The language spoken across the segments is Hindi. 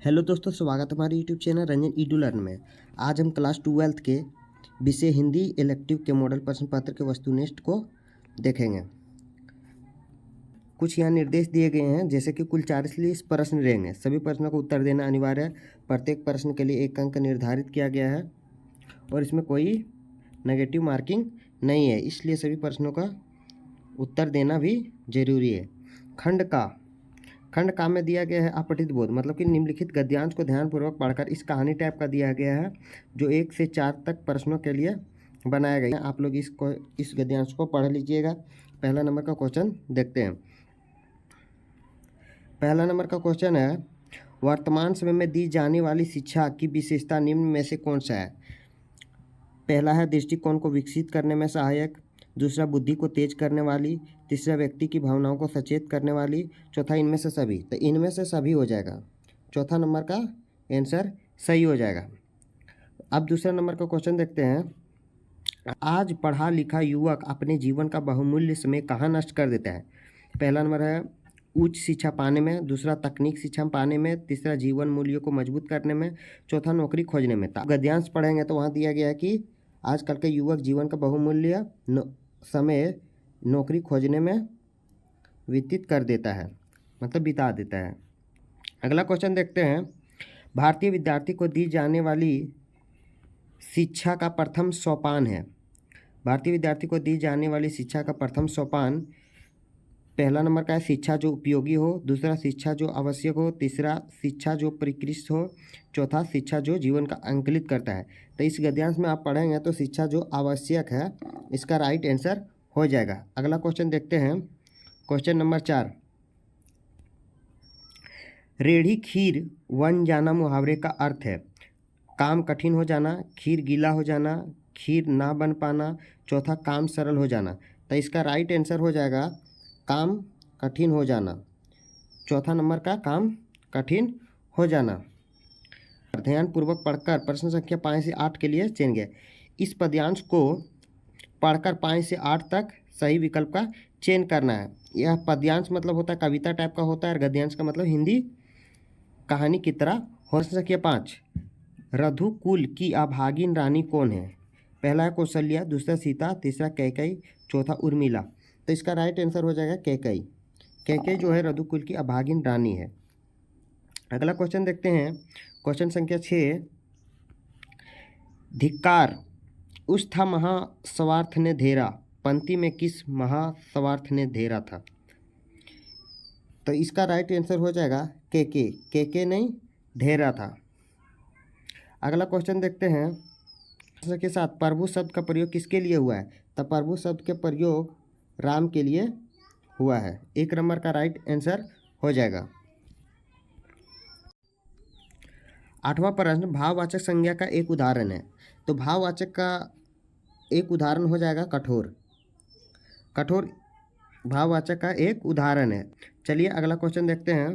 हेलो दोस्तों, स्वागत है हमारे YouTube channel Ranjan Edu learn में। आज हम क्लास 12 के विषय हिंदी इलेक्टिव के मॉडल प्रश्न पत्र के वस्तुनिष्ठ को देखेंगे। कुछ यहाँ निर्देश दिए गए हैं, जैसे कि कुल 40 प्रश्न रहेंगे। सभी प्रश्नों को उत्तर देना अनिवार्य है। प्रत्येक प्रश्न के लिए 1 अंक निर्धारित किया गया है और इसमें कोई नेगेटिव मार्किंग नहीं है, इसलिए सभी प्रश्नों का उत्तर देना भी जरूरी है। खंड का में दिया गया है अपठित बोध, मतलब कि निम्नलिखित गद्यांश को ध्यानपूर्वक पढ़कर इस कहानी टाइप का दिया गया है जो 1 से 4 तक प्रश्नों के लिए बनाया गया है। आप लोग इस गद्यांश को पढ़ लीजिएगा। पहला नंबर का क्वेश्चन देखते हैं। पहला नंबर का क्वेश्चन है, वर्तमान समय में दी जाने वाली शिक्षा की विशेषता निम्न में से कौन सा है? पहला है दृष्टिकोण को विकसित करने में सहायक, दूसरा बुद्धि को तेज करने वाली, तीसरा व्यक्ति की भावनाओं को सचेत करने वाली, चौथा इनमें से सभी। तो इनमें से सभी हो जाएगा, चौथा नंबर का आंसर सही हो जाएगा। अब दूसरा नंबर का क्वेश्चन देखते हैं। आज पढ़ा लिखा युवक अपने जीवन का बहुमूल्य समय कहाँ नष्ट कर देता है? पहला नंबर है उच्च शिक्षा पाने में, दूसरा तकनीक शिक्षा पाने में, तीसरा जीवन मूल्यों को मजबूत करने में, चौथा नौकरी खोजने में। गद्यांश पढ़ेंगे तो वहाँ दिया गया है कि आजकल के युवक जीवन का बहुमूल्य समय नौकरी खोजने में व्यतीत कर देता है, मतलब बिता देता है। अगला क्वेश्चन देखते हैं। भारतीय विद्यार्थी को दी जाने वाली शिक्षा का प्रथम सोपान है। भारतीय विद्यार्थी को दी जाने वाली शिक्षा का प्रथम सोपान पहला नंबर का है शिक्षा जो उपयोगी हो, दूसरा शिक्षा जो आवश्यक हो, तीसरा शिक्षा जो परिष्कृत हो, चौथा शिक्षा जो जीवन का अंकुलित करता है। तो इस गद्यांश में आप पढ़ेंगे तो शिक्षा जो आवश्यक है इसका राइट आंसर हो जाएगा। अगला क्वेश्चन देखते हैं। क्वेश्चन नंबर 4, रेढ़ी खीर बन जाना मुहावरे का अर्थ है? काम कठिन हो जाना, खीर गीला हो जाना, खीर ना बन पाना, चौथा काम सरल हो जाना। तो इसका राइट आंसर हो जाएगा काम कठिन हो जाना, चौथा नंबर का काम कठिन हो जाना। ध्यानपूर्वक पढ़कर प्रश्न संख्या 5 से 8 के लिए चेन गया। इस पद्यांश को पढ़कर 5 से 8 तक सही विकल्प का चयन करना है। यह पद्यांश मतलब होता है कविता टाइप का होता है और गद्यांश का मतलब हिंदी कहानी की तरह। प्रश्न संख्या 5, रघुकुल की अभागिन रानी कौन है? पहला है कौशल्या, दूसरा सीता, तीसरा कैकेयी, चौथा उर्मिला। तो इसका राइट आंसर हो जाएगा कैकेयी। कैकेयी जो है रघुकुल की अभागिन रानी है। अगला क्वेश्चन देखते हैं। क्वेश्चन संख्या 6, धिक्कार उस था महास्वार्थ ने धेरा, पंक्ति में किस महास्वार्थ ने धेरा था? तो इसका राइट आंसर हो जाएगा के नहीं धेरा था। अगला क्वेश्चन देखते हैं के साथ प्रभु शब्द का प्रयोग किसके लिए हुआ है? तो प्रभु शब्द के प्रयोग राम के लिए हुआ है। 1 नंबर का राइट आंसर हो जाएगा। 8वां प्रश्न, भाववाचक संज्ञा का एक उदाहरण है। तो भाववाचक का एक उदाहरण हो जाएगा कठोर। कठोर भाववाचक का एक उदाहरण है। चलिए अगला क्वेश्चन देखते हैं।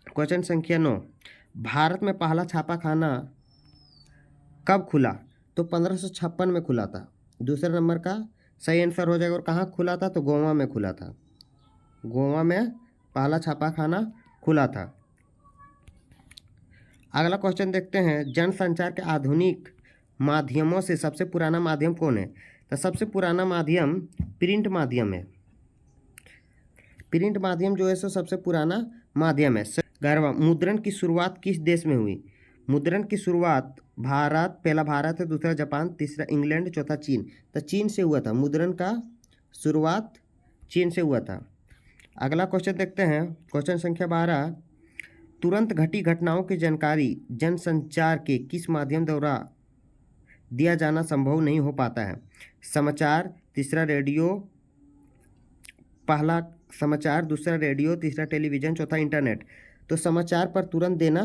क्वेश्चन संख्या 9, भारत में पहला छापाखाना कब खुला? तो 1556 में खुला था। दूसरे नंबर का सही आंसर हो जाएगा। और कहाँ खुला था? तो गोवा में खुला था। गोवा में पहला छापाखाना खुला था। अगला क्वेश्चन देखते हैं। जनसंचार के आधुनिक माध्यमों से सबसे पुराना माध्यम कौन है? तो सबसे पुराना माध्यम प्रिंट माध्यम है। प्रिंट माध्यम जो है सो सबसे पुराना माध्यम है। 11वां, मुद्रण की शुरुआत किस देश में हुई? मुद्रण की शुरुआत भारत, पहला भारत है, दूसरा जापान, तीसरा इंग्लैंड, चौथा चीन। तो चीन से हुआ था। मुद्रण का शुरुआत चीन से हुआ था। अगला क्वेश्चन देखते हैं। क्वेश्चन संख्या 12, तुरंत घटी घटनाओं की जानकारी जनसंचार के किस माध्यम द्वारा दिया जाना संभव नहीं हो पाता है? समाचार, तीसरा रेडियो, पहला समाचार, दूसरा रेडियो, तीसरा टेलीविज़न, चौथा इंटरनेट। तो समाचार पर तुरंत देना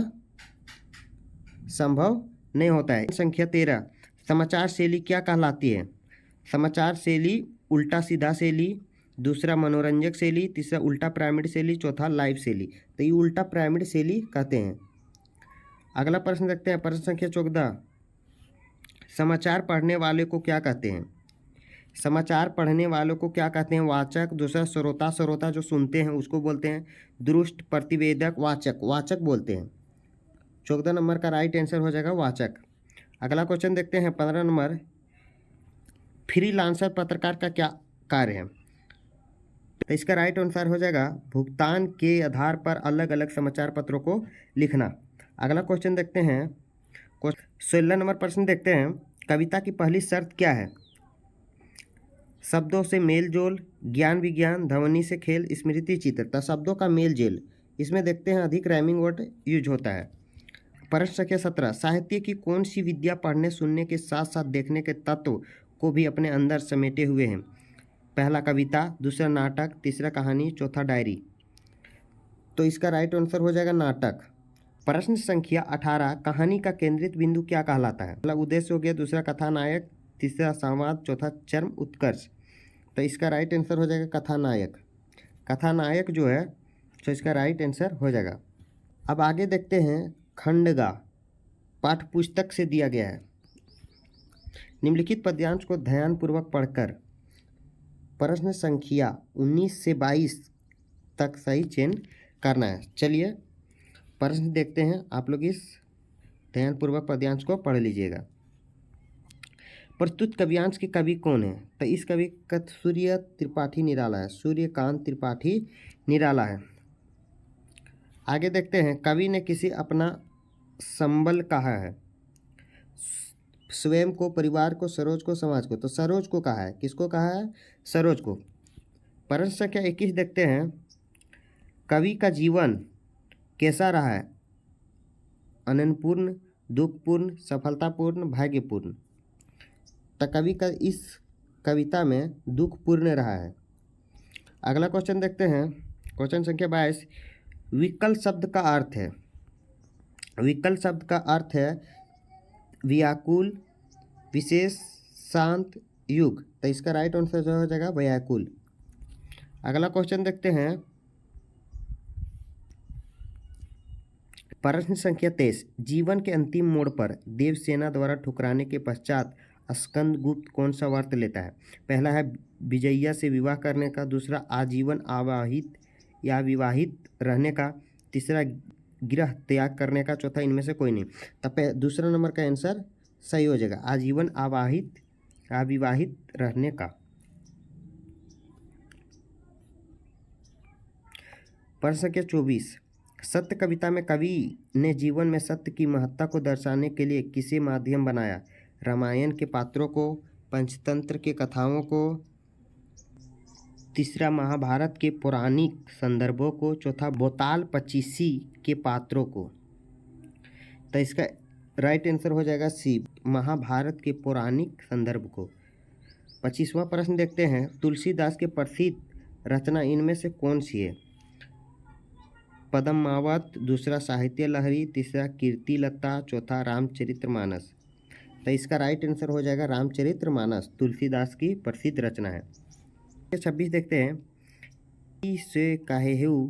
संभव नहीं होता है। संख्या 13, समाचार शैली क्या कहलाती है? समाचार शैली उल्टा सीधा शैली, दूसरा मनोरंजक शैली, तीसरा उल्टा पिरामिड शैली, चौथा लाइव शैली। तो ये उल्टा पिरामिड शैली कहते हैं। अगला प्रश्न देखते हैं। प्रश्न संख्या 14, समाचार पढ़ने वाले को क्या कहते हैं? समाचार पढ़ने वालों को क्या कहते हैं? वाचक, दूसरा श्रोता, श्रोता जो सुनते हैं उसको बोलते हैं। दृष्ट, प्रतिवेदक, वाचक, वाचक बोलते हैं। 14 नंबर का राइट आंसर हो जाएगा वाचक। अगला क्वेश्चन देखते हैं 15 नंबर, फ्रीलांसर पत्रकार का क्या कार्य है? तो इसका राइट आंसर हो जाएगा भुगतान के आधार पर अलग अलग समाचार पत्रों को लिखना। अगला क्वेश्चन देखते हैं 16 नंबर प्रश्न देखते हैं, कविता की पहली शर्त क्या है? शब्दों से मेल जोल, ज्ञान विज्ञान, ध्वनि से खेल, स्मृति चित्र। तो शब्दों का मेल जोल, इसमें देखते हैं अधिक राइमिंग वर्ड यूज होता है। प्रश्न संख्या 17, साहित्य की कौन सी विद्या पढ़ने सुनने के साथ साथ देखने के तत्व को भी अपने अंदर समेटे हुए हैं? पहला कविता, दूसरा नाटक, तीसरा कहानी, चौथा डायरी। तो इसका राइट आंसर हो जाएगा नाटक। प्रश्न संख्या 18, कहानी का केंद्रित बिंदु क्या कहलाता है? पहला उद्देश्य हो गया, दूसरा कथानायक, तीसरा संवाद, चौथा चरम उत्कर्ष। तो इसका राइट आंसर हो जाएगा कथानायक। कथानायक जो है तो इसका राइट आंसर हो जाएगा। अब आगे देखते हैं खंडगा, पाठ्य पुस्तक से दिया गया है। निम्नलिखित पद्यांश को ध्यानपूर्वक पढ़कर प्रश्न संख्या 19 से 22 तक सही चयन करना है। चलिए प्रश्न देखते हैं, आप लोग इस ध्यानपूर्वक पद्यांश को पढ़ लीजिएगा। प्रस्तुत काव्यांश के कवि कौन है? तो इस कवि का सूर्य त्रिपाठी निराला है, सूर्यकांत त्रिपाठी निराला है। आगे देखते हैं, कवि ने किसी अपना संबल कहा है? स्वयं को, परिवार को, सरोज को, समाज को। तो सरोज को कहा है। किसको कहा है? सरोज को। प्रश्न संख्या 21 देखते हैं, कवि का जीवन कैसा रहा है? आनंदपूर्ण, दुखपूर्ण, सफलतापूर्ण, भाग्यपूर्ण। तो कवि का इस कविता में दुखपूर्ण रहा है। अगला क्वेश्चन देखते हैं, क्वेश्चन संख्या 22, विकल शब्द का अर्थ है? विकल शब्द का अर्थ है व्याकुल, विशेष, शांत, युग। तो इसका राइट आंसर जो हो जाएगा व्याकुल। अगला क्वेश्चन देखते हैं, प्रश्न संख्या 23, जीवन के अंतिम मोड़ पर देवसेना द्वारा ठुकराने के पश्चात स्कंदगुप्त कौन सा व्रत लेता है? पहला है विजया से विवाह करने का, दूसरा आजीवन अविवाहित या विवाहित रहने का, तीसरा गृह त्याग करने का, चौथा इनमें से कोई नहीं। तब दूसरा नंबर का आंसर सही हो जाएगा, आजीवन अविवाहित रहने का। प्रश्न संख्या 24, सत्य कविता में कवि ने जीवन में सत्य की महत्ता को दर्शाने के लिए किसे माध्यम बनाया? रामायण के पात्रों को, पंचतंत्र के कथाओं को, तीसरा महाभारत के पौराणिक संदर्भों को, चौथा बोताल पचीसी के पात्रों को। तो इसका राइट आंसर हो जाएगा सी, महाभारत के पौराणिक संदर्भ को। 25वां प्रश्न देखते हैं, तुलसीदास के प्रसिद्ध रचना इनमें से कौन सी है? पद्मावत, दूसरा साहित्य लहरी, तीसरा कीर्तिलता, चौथा रामचरितमानस। तो इसका राइट आंसर हो जाएगा रामचरितमानस, तुलसीदास की प्रसिद्ध रचना है। 26 देखते हैं, से काहेहु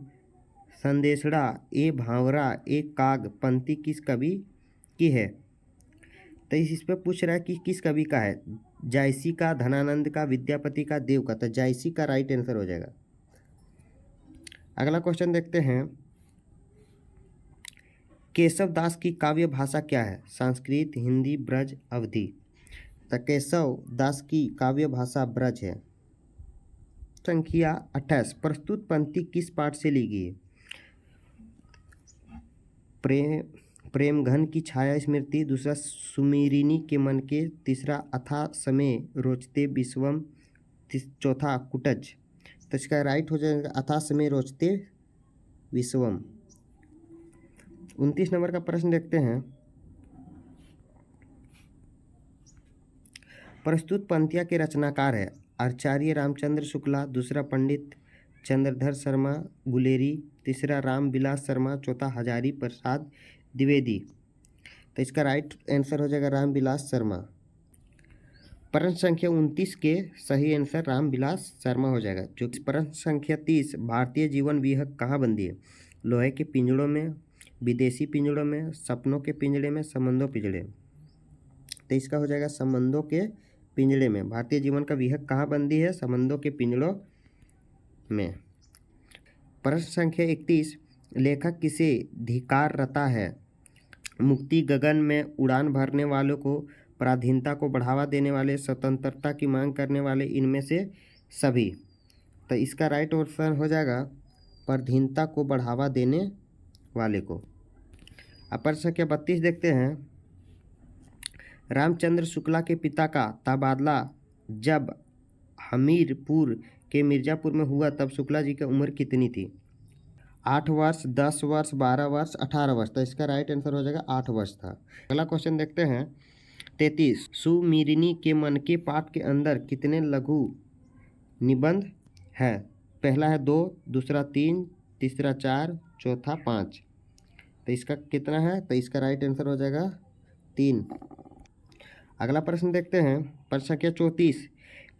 संदेशड़ा ए भावरा ए काग पंक्ति किस कवि की है? तो इस पे पूछ रहा है कि किस कवि का है? जायसी का, धनानंद का, विद्यापति का, देव का। तो जायसी का राइट आंसर हो जाएगा। अगला क्वेश्चन देखते हैं, केशव दास की काव्य भाषा क्या है? संस्कृत, हिंदी, ब्रज, अवधी। तो केशव दास की काव्य भाषा ब्रज है। संख्या 28, प्रस्तुत पंक्ति किस पाठ से ली गई है? प्रेम घन की छाया स्मृति, दूसरा सुमीरिनी के मन के, तीसरा अथा समय रोचते विश्वम, चौथा कुटज। तो इसका राइट हो जाएगा अथा समय रोचते विश्वम। 29 नंबर का प्रश्न देखते हैं, प्रस्तुत पंक्तियाँ के रचनाकार है? आचार्य रामचंद्र शुक्ला, दूसरा पंडित चंद्रधर शर्मा गुलेरी, तीसरा रामविलास शर्मा, चौथा हजारी प्रसाद द्विवेदी। तो इसका राइट आंसर हो जाएगा रामविलास शर्मा। प्रश्न संख्या 29 के सही आंसर रामविलास शर्मा हो जाएगा। जो प्रश्न संख्या 30, भारतीय जीवन विहंग कहाँ बंदी है? लोहे के पिंजड़ों में, विदेशी पिंजड़ों में, सपनों के पिंजड़े में, संबंधों पिंजड़े। तो इसका हो जाएगा संबंधों के पिंजड़े में। भारतीय जीवन का विहंग कहाँ बंदी है? संबंधों के पिंजड़ों में। प्रश्न संख्या 31, लेखक किसे धिक्कार रता है? मुक्ति गगन में उड़ान भरने वालों को, पराधीनता को बढ़ावा देने वाले, स्वतंत्रता की मांग करने वाले, इनमें से सभी। तो इसका राइट ऑप्शन हो जाएगा पराधीनता को बढ़ावा देने वाले को। अब प्रश्न संख्या 32 देखते हैं। रामचंद्र शुक्ला के पिता का तबादला जब हमीरपुर के मिर्ज़ापुर में हुआ तब शुक्ला जी की उम्र कितनी थी? 8 वर्ष, 10 वर्ष, 12 वर्ष, 18 वर्ष। तो इसका राइट आंसर हो जाएगा 8 वर्ष था। अगला क्वेश्चन देखते हैं 33। सुमीरिनी के मन के पाठ के अंदर कितने लघु निबंध है? पहला है 2, दूसरा 3, तीसरा 4, चौथा 5। तो इसका कितना है? तो इसका राइट आंसर हो जाएगा 3। अगला प्रश्न देखते हैं प्रश्न संख्या 34।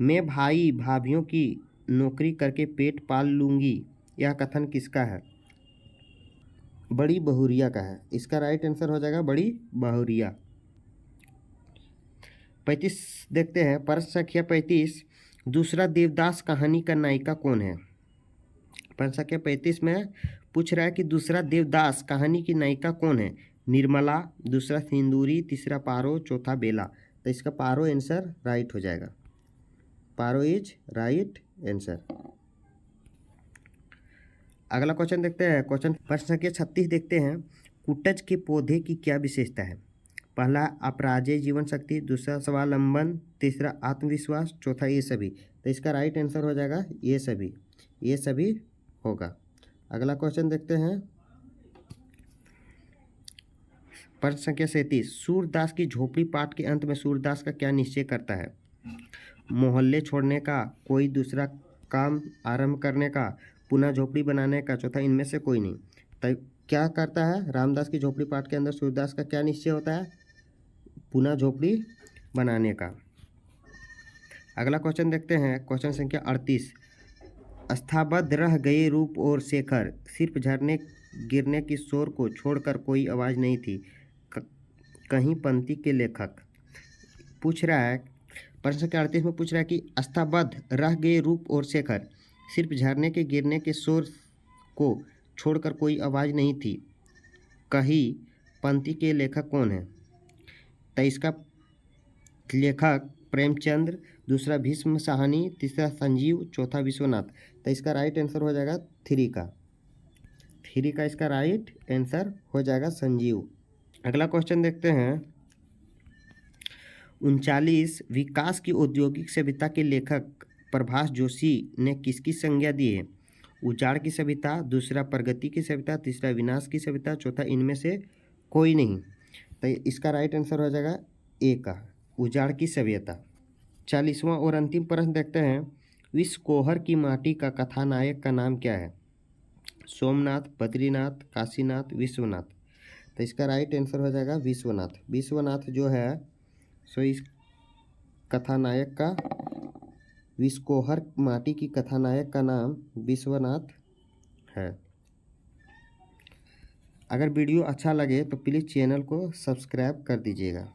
मैं भाई भाभीियों की नौकरी करके पेट पाल लूँगी, यह कथन किसका है? बड़ी बहुरिया का है। इसका राइट आंसर हो जाएगा बड़ी बहुरिया। 35 देखते हैं प्रश्न संख्या 35। दूसरा देवदास कहानी का नायिका कौन है? प्रश्न संख्या 35 में पूछ रहा है कि दूसरा देवदास कहानी की नायिका कौन है? निर्मला, दूसरा सिंदूरी, तीसरा पारो, चौथा बेला। तो इसका पारो आंसर राइट हो जाएगा। पारो इज राइट आंसर। अगला क्वेश्चन देखते हैं क्वेश्चन प्रश्न संख्या 36 देखते हैं। कुटज के पौधे की क्या विशेषता है? पहला अपराजेय जीवन शक्ति, दूसरा स्वावलंबन, तीसरा आत्मविश्वास, चौथा ये सभी। तो इसका राइट आंसर हो जाएगा ये सभी। ये सभी होगा। अगला क्वेश्चन देखते हैं प्रश्न संख्या 37। सूरदास की झोपड़ी पाठ के अंत में सूरदास का क्या निश्चय करता है? मोहल्ले छोड़ने का, कोई दूसरा काम आरंभ करने का, पुनः झोपड़ी बनाने का, चौथा इनमें से कोई नहीं। तो क्या करता है? रामदास की झोपड़ी पाठ के अंदर सूरदास का क्या निश्चय होता है? पुनः झोपड़ी बनाने का। अगला क्वेश्चन देखते हैं क्वेश्चन संख्या 38। स्थाबद्ध रह गए रूप और शेखर, सिर्फ झरने गिरने की शोर को छोड़कर कोई आवाज़ नहीं थी, कहीं पंक्ति के लेखक। पूछ रहा है प्रश्न संख्या 38 में पूछ रहा है कि स्थाबद्ध रह गए रूप और शेखर, सिर्फ झरने के गिरने के शोर को छोड़कर कोई आवाज़ नहीं थी, कहीं पंक्ति के लेखक कौन है? तो इसका लेखक प्रेमचंद्र, दूसरा भीष्म साहनी, तीसरा संजीव, चौथा विश्वनाथ। तो इसका राइट आंसर हो जाएगा 3 का। 3 का इसका राइट आंसर हो जाएगा संजीव। अगला क्वेश्चन देखते हैं 39। विकास की औद्योगिक सभ्यता के लेखक प्रभाष जोशी ने किसकी संज्ञा दी है? उजाड़ की सभ्यता, दूसरा प्रगति की सभ्यता, तीसरा विनाश की सभ्यता, चौथा इनमें से कोई नहीं। तो इसका राइट आंसर हो जाएगा ए का, उजाड़ की सभ्यता। 40वां और अंतिम प्रश्न देखते हैं। विश्वकोहर की माटी का कथानायक का नाम क्या है? सोमनाथ, बद्रीनाथ, काशीनाथ, विश्वनाथ। तो इसका राइट आंसर हो जाएगा विश्वनाथ। विश्वनाथ जो है सो इस कथानायक का, विश्वकोहर माटी की कथानायक का नाम विश्वनाथ है। अगर वीडियो अच्छा लगे तो प्लीज़ चैनल को सब्सक्राइब कर दीजिएगा।